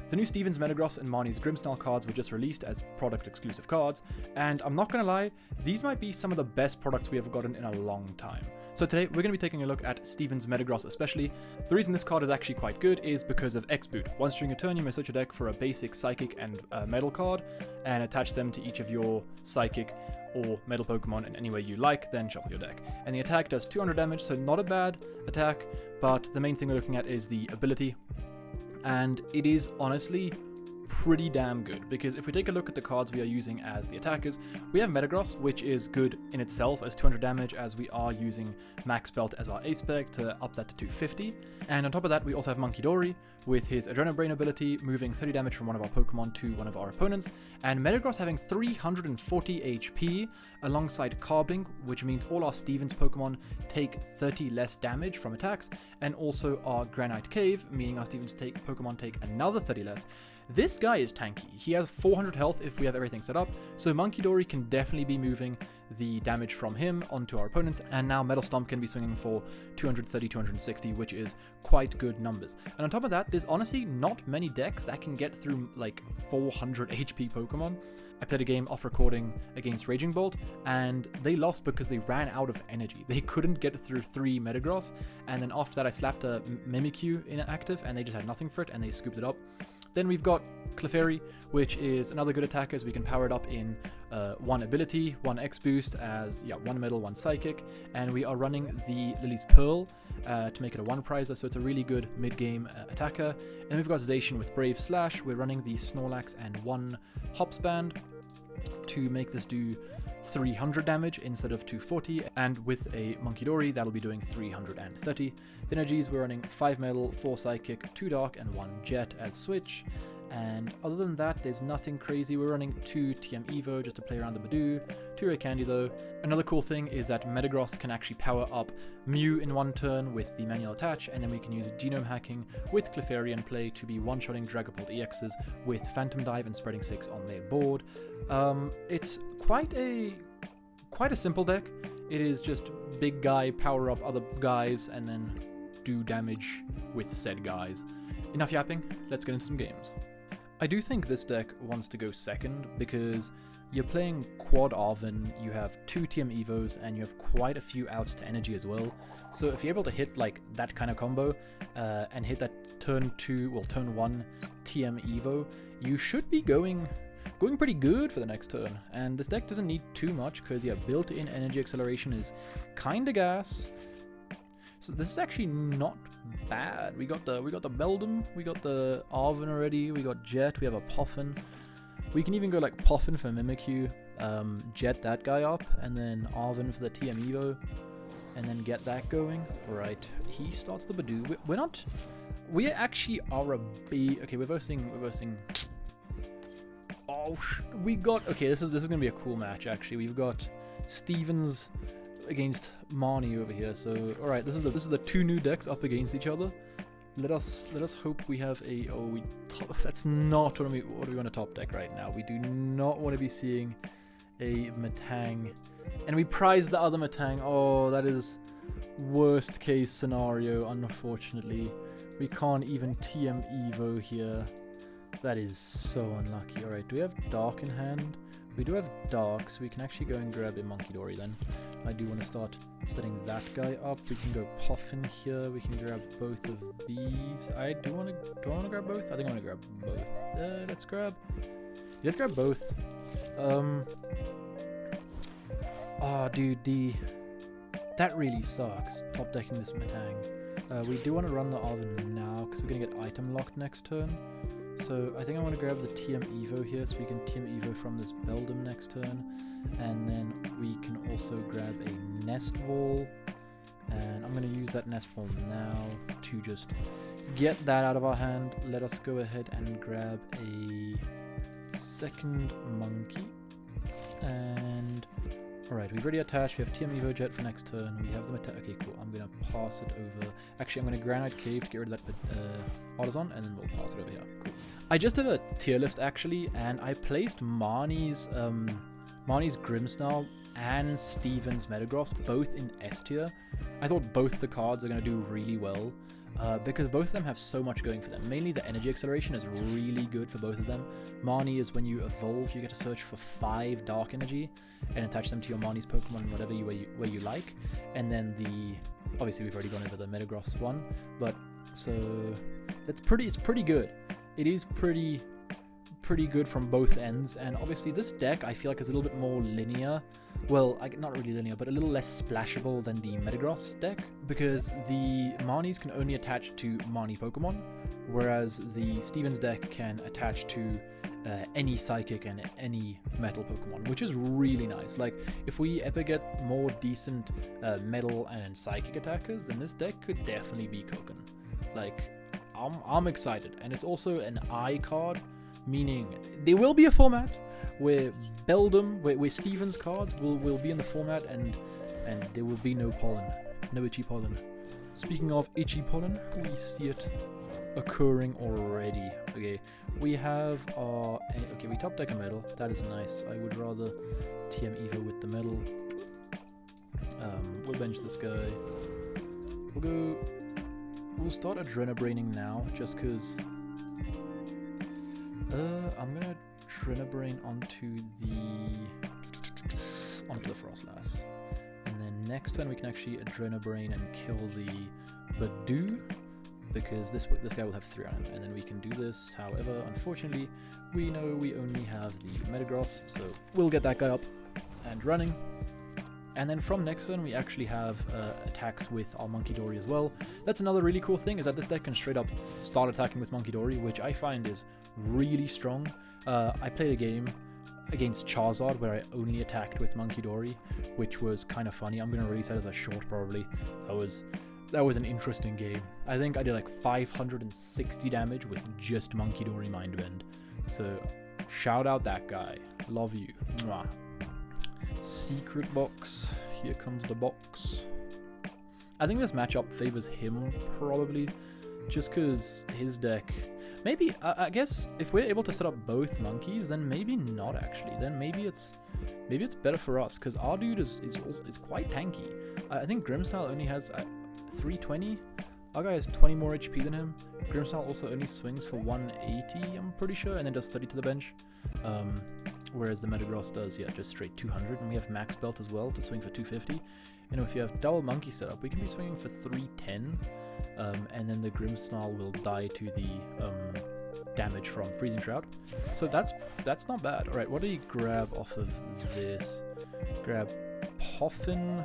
The new Steven's Metagross and Marnie's Grimsnarl cards were just released as product exclusive cards, and I'm not gonna lie, these might be some of the best products we have gotten in a long time. So today we're going to be taking a look at Steven's Metagross especially. The reason this card is actually quite good is because of X-Boot. Once during a turn you may search your deck for a basic Psychic and Metal card and attach them to each of your Psychic or Metal Pokemon in any way you like, then shuffle your deck. And the attack does 200 damage, so not a bad attack, but the main thing we're looking at is the ability. And it is honestly pretty damn good, because if we take a look at the cards we are using as the attackers, we have Metagross, which is good in itself as 200 damage, as we are using Max Belt as our ace spec to up that to 250. And on top of that, we also have Dory with his Adrenobrain ability, moving 30 damage from one of our Pokemon to one of our opponents, and Metagross having 340 HP alongside Carblink, which means all our Steven's Pokemon take 30 less damage from attacks, and also our Granite Cave, meaning our Steven's Pokemon take another 30 less. This guy is tanky. He has 400 health if we have everything set up, so Dory can definitely be moving the damage from him onto our opponents, and now Metal Stomp can be swinging for 230, 260, which is quite good numbers. And on top of that, there's honestly not many decks that can get through like 400 HP Pokemon. I played a game off recording against Raging Bolt, and they lost because they ran out of energy. They couldn't get through 3 Metagross, and then after that I slapped a Mimikyu in active, and they just had nothing for it, and they scooped it up. Then we've got Clefairy, which is another good attacker, as we can power it up in 1 ability, 1 X boost as 1 metal, 1 psychic, and we are running the Lily's Pearl to make it a 1 prizer, so it's a really good mid-game attacker. And we've got Zacian with Brave Slash. We're running the Snorlax and 1 Hops Band to make this do 300 damage instead of 240, and with a Dory that'll be doing 330. The energies, we're running 5 metal, 4 psychic, 2 dark, and 1 jet as switch. And other than that, there's nothing crazy. We're running 2 TM Evo just to play around the Badoo, 2 Rare Candy though. Another cool thing is that Metagross can actually power up Mew in 1 turn with the manual attach, and then we can use Genome Hacking with Clefairy and play to be one-shotting Dragapult EXs with Phantom Dive and Spreading 6 on their board. It's quite a simple deck. It is just big guy, power up other guys, and then do damage with said guys. Enough yapping, let's get into some games. I do think this deck wants to go second, because you're playing Quad Arven, you have 2 TM Evos, and you have quite a few outs to energy as well. So if you're able to hit like that kind of combo and hit that turn 1 TM Evo, you should be going pretty good for the next turn. And this deck doesn't need too much, because built-in energy acceleration is kinda gas. So this is actually not bad. We got the Beldum, we got the Arven already, we got Jet, we have a Puffin. We can even go like Puffin for Mimikyu, Jet that guy up, and then Arven for the TM Evo, and then get that going. Alright, he starts the Badoo. We actually are a B. Okay, we're versing. Oh, okay, this is gonna be a cool match actually. We've got Stevens against Marnie over here. So alright, this is the 2 new decks up against each other. Let us hope we have a that's not what we want to top deck right now. We do not want to be seeing a Metang, and we prize the other Metang. Oh, that is worst case scenario. Unfortunately, we can't even TM Evo here. That is so unlucky. Alright, do we have Dark in hand? We do have Dark, so we can actually go and grab a Dory then. I do want to start setting that guy up. We can go Puffin here. We can grab both of these. Do I want to grab both? I think I want to grab both. Let's grab both. Dude, that really sucks, top decking this Metang. We do want to run the Arven now, because we're going to get item locked next turn. So I think I want to grab the TM Evo here, so we can TM Evo from this Beldum next turn. And then we can also grab a Nest Wall. And I'm going to use that Nest Wall now to just get that out of our hand. Let us go ahead and grab a second Monkey. And alright, we've already attached. We have TM Evo Jet for next turn. We have them attached. Okay, cool. I'm going to pass it over. Actually, I'm going to Granite Cave to get rid of that Artisan, and then we'll pass it over here. Cool. I just did a tier list actually, and I placed Marnie's Grimsnarl and Steven's Metagross both in S tier. I thought both the cards are going to do really well. because both of them have so much going for them. Mainly the energy acceleration is really good for both of them. Marnie is when you evolve, you get to search for 5 dark energy and attach them to your Marnie's Pokemon whatever way you like. And then obviously we've already gone over the Metagross one, but so it's pretty good. It is pretty good from both ends, and obviously this deck I feel like is a little bit more linear. Well, not really linear, but a little less splashable than the Metagross deck, because the Marnies can only attach to Marnie Pokemon, whereas the Stevens deck can attach to any Psychic and any Metal Pokemon, which is really nice. Like, if we ever get more decent Metal and Psychic attackers, then this deck could definitely be cooking. Like, I'm excited, and it's also an I card, meaning there will be a format where Beldum, where Stevens cards will be in the format, and there will be no pollen, no itchy pollen. Speaking of itchy pollen, we see it occurring already. Okay, we have our... Okay, we top deck a metal. That is nice. I would rather TM Evo with the metal. We'll bench this guy. We'll start Adrenabraining now, just because... I'm gonna Adrenabrain onto the Frostlass. And then next turn we can actually Adrenabrain and kill the Badoo, because this guy will have 3 on him, and then we can do this. However, unfortunately, we know we only have the Metagross, so we'll get that guy up and running. And then from next turn, we actually have attacks with our Monkey Dory as well. That's another really cool thing, is that this deck can straight up start attacking with Monkey Dory, which I find is really strong. I played a game against Charizard where I only attacked with Monkey Dory, which was kind of funny. I'm going to release that as a short probably. That was an interesting game. I think I did like 560 damage with just Monkey Dory Mind Bend. So shout out that guy. Love you. Mwah. Secret box. Here comes the box. I think this matchup favors him probably, just because his deck... Maybe, I guess, if we're able to set up both monkeys, then maybe not actually. Then maybe it's better for us, because our dude is quite tanky. I think Grimmsnarl only has 320. Our guy has 20 more HP than him. Grimmsnarl also only swings for 180, I'm pretty sure, and then does 30 to the bench. Whereas the Metagross does, yeah, just straight 200. And we have Max Belt as well to swing for 250. You know, if you have double monkey setup, we can be swinging for 310. And then the Grimmsnarl will die to the damage from Freezing Shroud. So that's not bad. Alright, what do you grab off of this? Grab Poffin,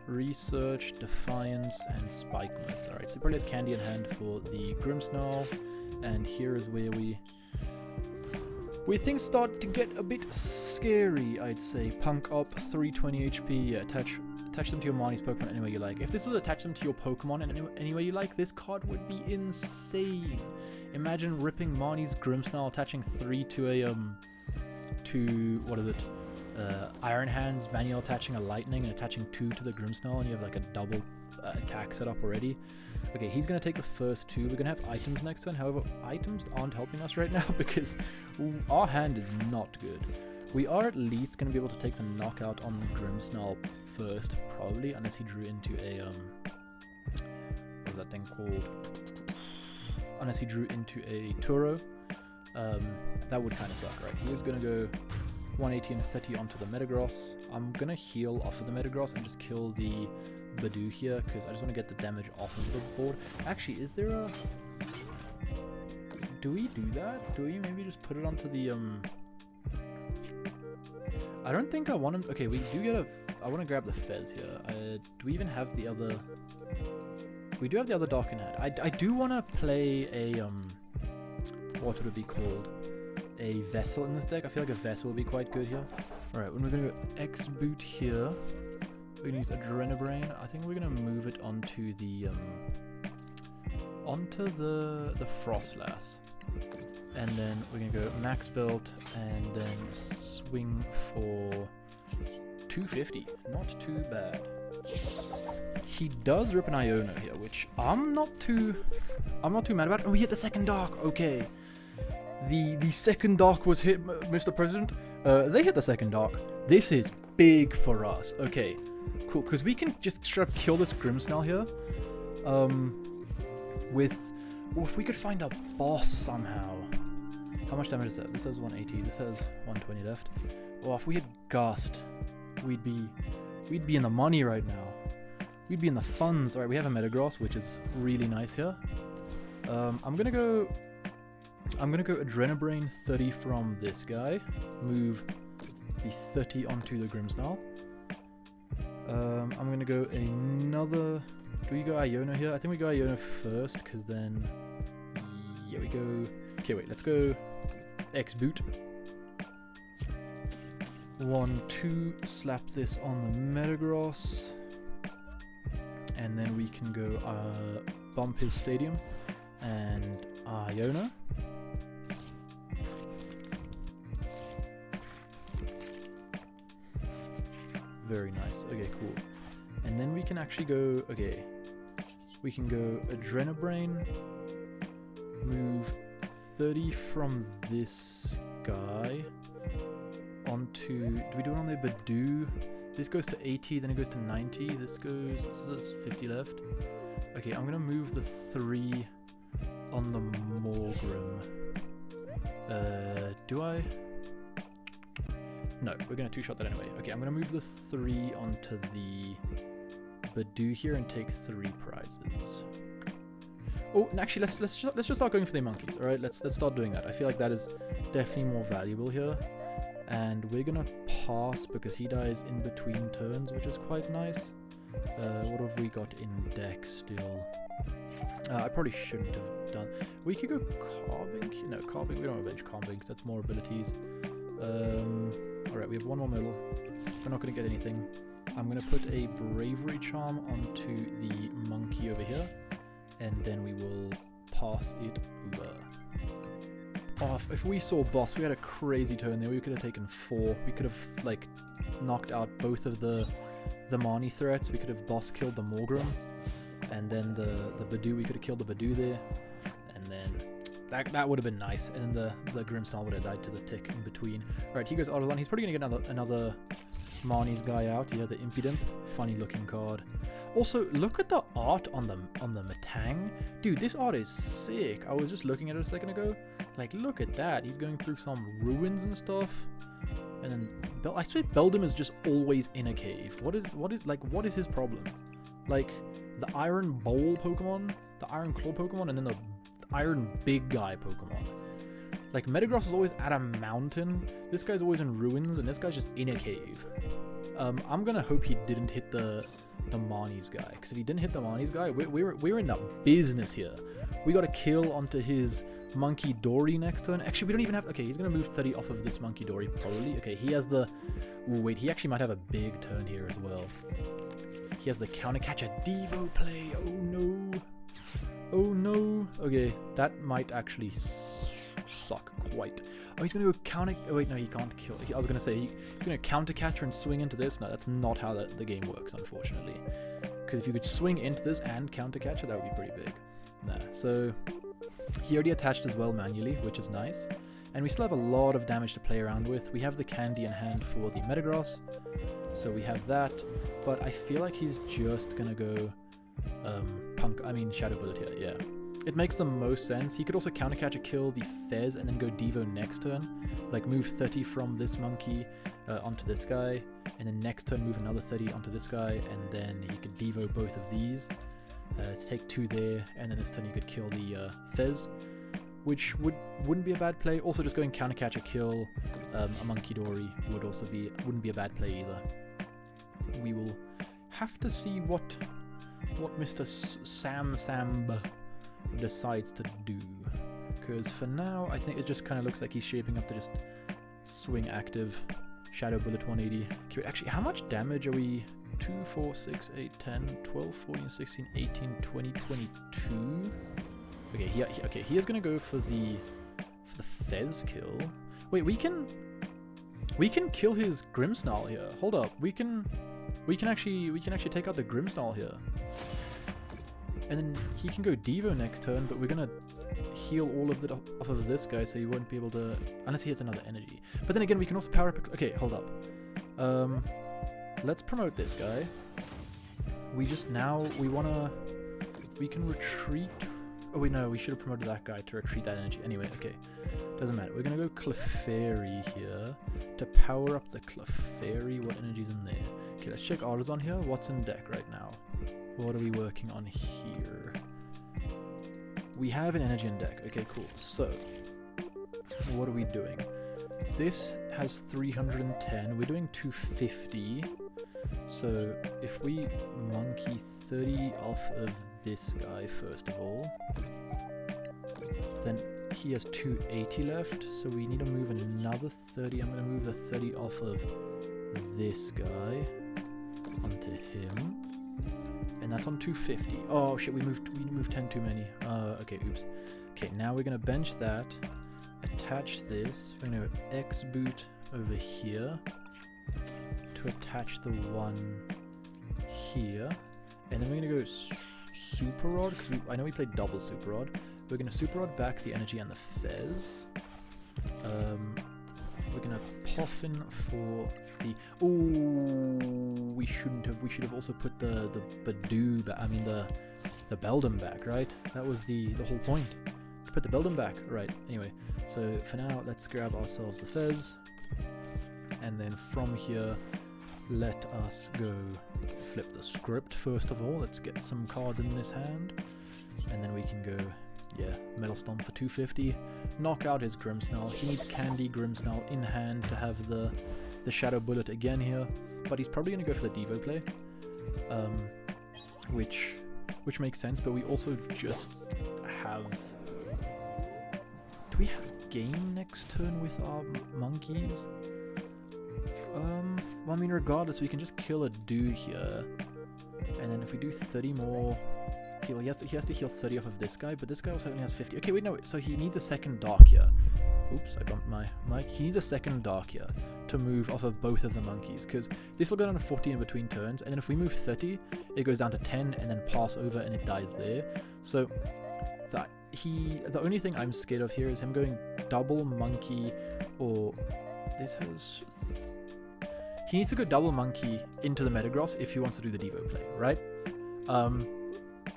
Research, Defiance, and Spike Myth. Alright, so he probably has Candy in hand for the Grimmsnarl. And here is where things start to get a bit scary, I'd say. Punk up, 320 HP, attach them to your Marnie's Pokemon any way you like. If this was attach them to your Pokemon in any way you like, this card would be insane. Imagine ripping Marnie's Grimmsnarl, attaching 3 to a, what is it? Iron Hands, manual attaching a Lightning, and attaching 2 to the Grimmsnarl, and you have like a double attack set up already. Okay, he's going to take the first 2. We're going to have items next turn. However, items aren't helping us right now because our hand is not good. We are at least going to be able to take the knockout on the Grimmsnarl first, probably, unless he drew into a, what was that thing called? Unless he drew into a Turo. That would kind of suck, right? He is going to go 180 and 30 onto the Metagross. I'm going to heal off of the Metagross and just kill the Badoo here, because I just want to get the damage off of the board. Actually, is there a... Do we do that? Do we maybe just put it onto the, I don't think I want him... Okay, we do get a... I want to grab the Fez here. Do we even have the other... We do have the other Dark in hand. I do want to play a, what would it be called? A Vessel in this deck. I feel like a Vessel would be quite good here. Alright, we're going to go X-Boot here. We're going to use Adrenabrain. I think we're going to move it onto the, the Frostlass. And then we're going to go Max Belt and then swing for 250. Not too bad. He does rip an Iono here, which I'm not too mad about. Oh, he hit the second Dark. Okay. The second Dark was hit, Mr. President. They hit the second Dark. This is big for us. Okay. Cool, because we can just straight up kill this Grimmsnarl here. with... Oh, if we could find a boss somehow. How much damage is that? This has 180, this has 120 left. Oh, if we had Gust, we'd be in the money right now. We'd be in the funds. Alright, we have a Metagross, which is really nice here. I'm gonna go Adrenabrain 30 from this guy. Move the 30 onto the Grimmsnarl. I'm gonna go another... Do we go Iono here? I think we go Iono first, because then... Yeah, we go... Okay, wait, let's go X-Boot. 1, 2, slap this on the Metagross. And then we can go bump his Stadium and Iono. Very nice. Okay, cool. And then we can actually go... Okay. We can go Adrenabrain. Move 30 from this guy onto... Do we do it on the Badoo? This goes to 80, then it goes to 90. This is 50 left. Okay, I'm gonna move the 3 on the Morgrim. Do I? No, we're gonna two-shot that anyway. Okay, I'm gonna move the 3 onto the Badoo here and take 3 prizes. Oh, and actually, let's just start going for the monkeys. All right, let's start doing that. I feel like that is definitely more valuable here. And we're gonna pass because he dies in between turns, which is quite nice. What have we got in deck still? I probably shouldn't have done. We could go Carbink. No, Carbink. We don't have bench Carbink. That's more abilities. Alright, we have one more middle. We're not gonna get anything. I'm gonna put a Bravery Charm onto the monkey over here, and then we will pass it over. Oh, if we saw boss, we had a crazy turn there. We could have taken 4. We could have, like, knocked out both of the Marnie threats. We could have boss killed the Morgrim. And then the Badoo, we could have killed the Badoo there. And then that would have been nice. And then the Grimmsnarl would have died to the tick in between. Alright, he goes Autolon. He's probably going to get another Marnie's guy out. He has the Impudent. Funny looking card. Also, look at the art on the Metang. Dude, this art is sick. I was just looking at it a second ago. Like, look at that. He's going through some ruins and stuff. And then, I swear Beldum is just always in a cave. What is his problem? Like, the Iron Bowl Pokemon, the Iron Claw Pokemon, and then the Iron Big Guy Pokemon. Like, Metagross is always at a mountain. This guy's always in ruins, and this guy's just in a cave. I'm gonna hope he didn't hit the Marnie's guy, because if he didn't hit the Marnie's guy, we're in the business here. We got to kill onto his Monkey Dory next turn. Actually, we don't even have... Okay, he's going to move 30 off of this Monkey Dory, probably. Okay, he has the... Ooh, wait, he actually might have a big turn here as well. He has the Counter Catch a Devo play. Oh, no. Oh, no. Okay, that might actually suck quite. Oh, he's going to go counter... Oh, wait, no, he can't kill... I was going to say, he's going to Counter Catcher and swing into this. No, that's not how the game works, unfortunately. Because if you could swing into this and Counter Catcher, that would be pretty big. Nah, so he already attached as well manually, which is nice. And we still have a lot of damage to play around with. We have the candy in hand for the Metagross, so we have that. But I feel like he's just gonna go Shadow Bullet here, yeah. It makes the most sense. He could also Counter Catch a kill the Fez and then go Devo next turn. Like move 30 from this monkey onto this guy, and then next turn move another 30 onto this guy, and then he could Devo both of these. Take 2 there, and then this turn you could kill the Fez, which wouldn't be a bad play. Also, just going Counter Catch a kill a Monkey Dory wouldn't be a bad play either. We will have to see what Mr. Samb decides to do, because for now I think it just kind of looks like he's shaping up to just swing active. Shadow Bullet 180. Okay, actually, how much damage are we? 2, 4, 6, 8, 10, 12, 14, 16, 18, 20, 22. Okay, he is gonna go for the Fez kill. Wait, we can kill his Grimmsnarl here. Hold up, we can actually take out the Grimmsnarl here, and then he can go Devo next turn. But we're gonna heal all of it off of this guy, so he won't be able to unless he hits another energy. But then again, we can also power up. Okay, hold up. Let's promote this guy. We can retreat Oh wait, no, we should have promoted that guy to retreat that energy. Anyway, okay. Doesn't matter. We're gonna go Clefairy here to power up the Clefairy. What energy's in there? Okay, let's check ours on here. What's in deck right now? What are we working on here? We have an energy in deck. Okay, cool. So, what are we doing? This has 310. We're doing 250. So, if we monkey 30 off of this guy, first of all, then he has 280 left. So, we need to move another 30. I'm going to move the 30 off of this guy onto him. And that's on 250. Oh shit, we moved 10 too many. Okay, oops. Okay, now we're gonna bench that, attach this. We're gonna X boot over here to attach the one here, and then we're gonna go super rod because I know we played double super rod. We're gonna super rod back the energy and the fez. We're gonna poffin for the. Ooh, we shouldn't have. We should have also put the Badoo. I mean the Beldam back, right? That was the whole point. To put the Beldam back, right? Anyway, so for now, let's grab ourselves the fez, and then from here, let us go flip the script first of all. Let's get some cards in this hand, and then we can go. Yeah, Metal Stomp for 250. Knock out his Grimmsnarl. He needs Candy Grimmsnarl in hand to have the Shadow Bullet again here. But he's probably going to go for the Devo play. Which makes sense, but we also just have... Do we have game next turn with our monkeys? Well, I mean, regardless, we can just kill a Do here. And then if we do 30 more... Okay, well, he has to heal 30 off of this guy, but this guy also only has 50. Okay, wait, no, so he needs a second Dark here. Oops, I bumped my mic. He needs a second Dark here to move off of both of the monkeys, because this will go down to 40 in between turns, and then if we move 30, it goes down to 10, and then pass over, and it dies there. So, the only thing I'm scared of here is him going double monkey, or this has... He needs to go double monkey into the Metagross if he wants to do the Devo play, right?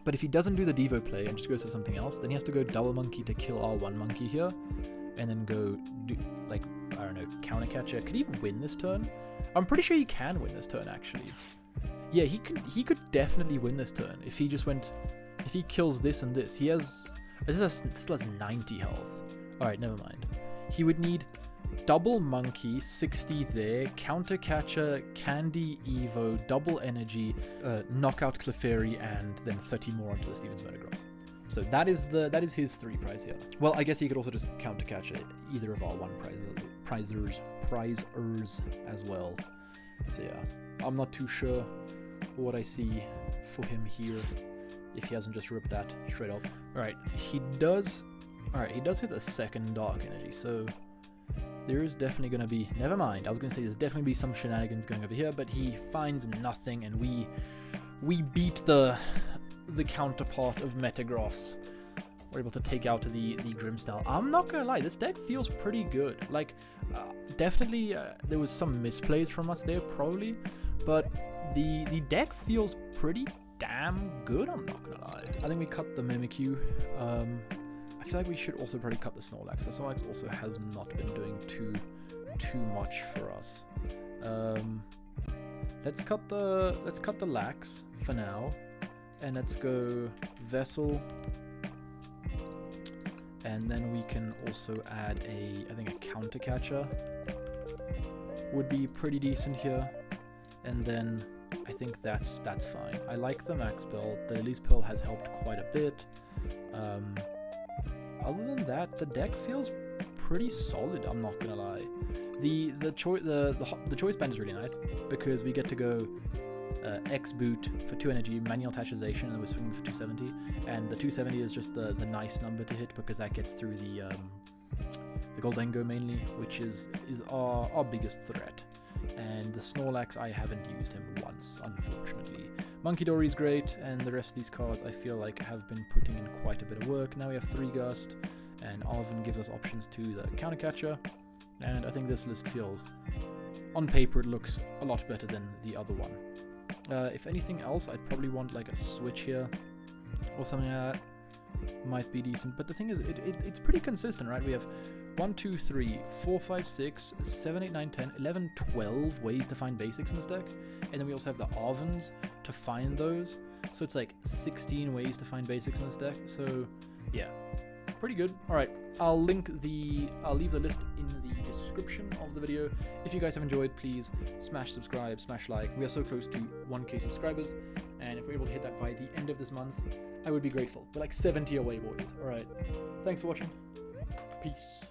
But if he doesn't do the Devo play and just goes for something else, then he has to go double monkey to kill our one monkey here, and then go do, like, I don't know, counter catcher. Could he win this turn? I'm pretty sure he can win this turn, actually. Yeah, he could definitely win this turn if he just went, if he kills this and this. He has, still has 90 health. Alright, never mind. He would need double monkey, 60 there, counter catcher, Candy Evo, double energy, knockout Clefairy, and then 30 more onto the Stevens Metagross. So that is his 3 prize here. Well, I guess he could also just counter catch either of our 1 prizers as well. So yeah, I'm not too sure what I see for him here if he hasn't just ripped that straight up. Alright, he does hit the second Dark Energy, so there is definitely going to be... Never mind, I was going to say there's definitely be some shenanigans going over here, but he finds nothing, and we beat the counterpart of Metagross. We're able to take out the Grimmsnarl. I'm not going to lie, this deck feels pretty good. Like, definitely there was some misplays from us there, probably, but the deck feels pretty damn good, I'm not going to lie. I think we cut the Mimikyu. I feel like we should also probably cut the Snorlax. The Snorlax also has not been doing too much for us. Let's cut the Lax for now, and let's go Vessel, and then we can also add I think a counter catcher would be pretty decent here, and then I think that's fine. I like the Max Belt. The Lily's Pearl has helped quite a bit. Other than that, the deck feels pretty solid, I'm not gonna lie. The choice band is really nice because we get to go X boot for 2 energy, manual attachization, and we're swinging for 270. And the 270 is just the nice number to hit because that gets through the Goldengo mainly, which is our biggest threat. And the Snorlax, I haven't used him once, unfortunately. Monkey Dory is great, and the rest of these cards I feel like have been putting in quite a bit of work. Now we have 3 Gust, and Arven gives us options to the counter catcher, and I think this list feels, on paper it looks a lot better than the other one. If anything else, I'd probably want like a switch here, or something like that. might be decent. But the thing is, it's pretty consistent, right? We have 1, 2, 3, 4, 5, 6, 7, 8, 9, 10, 11, 12 ways to find basics in this deck. And then we also have the Arvens to find those. So it's like 16 ways to find basics in this deck. So yeah, pretty good. All right, I'll leave the list in the description of the video. If you guys have enjoyed, please smash subscribe, smash like. We are so close to 1K subscribers, and if we're able to hit that by the end of this month, I would be grateful. We're like 70 away, boys. All right, thanks for watching. Peace.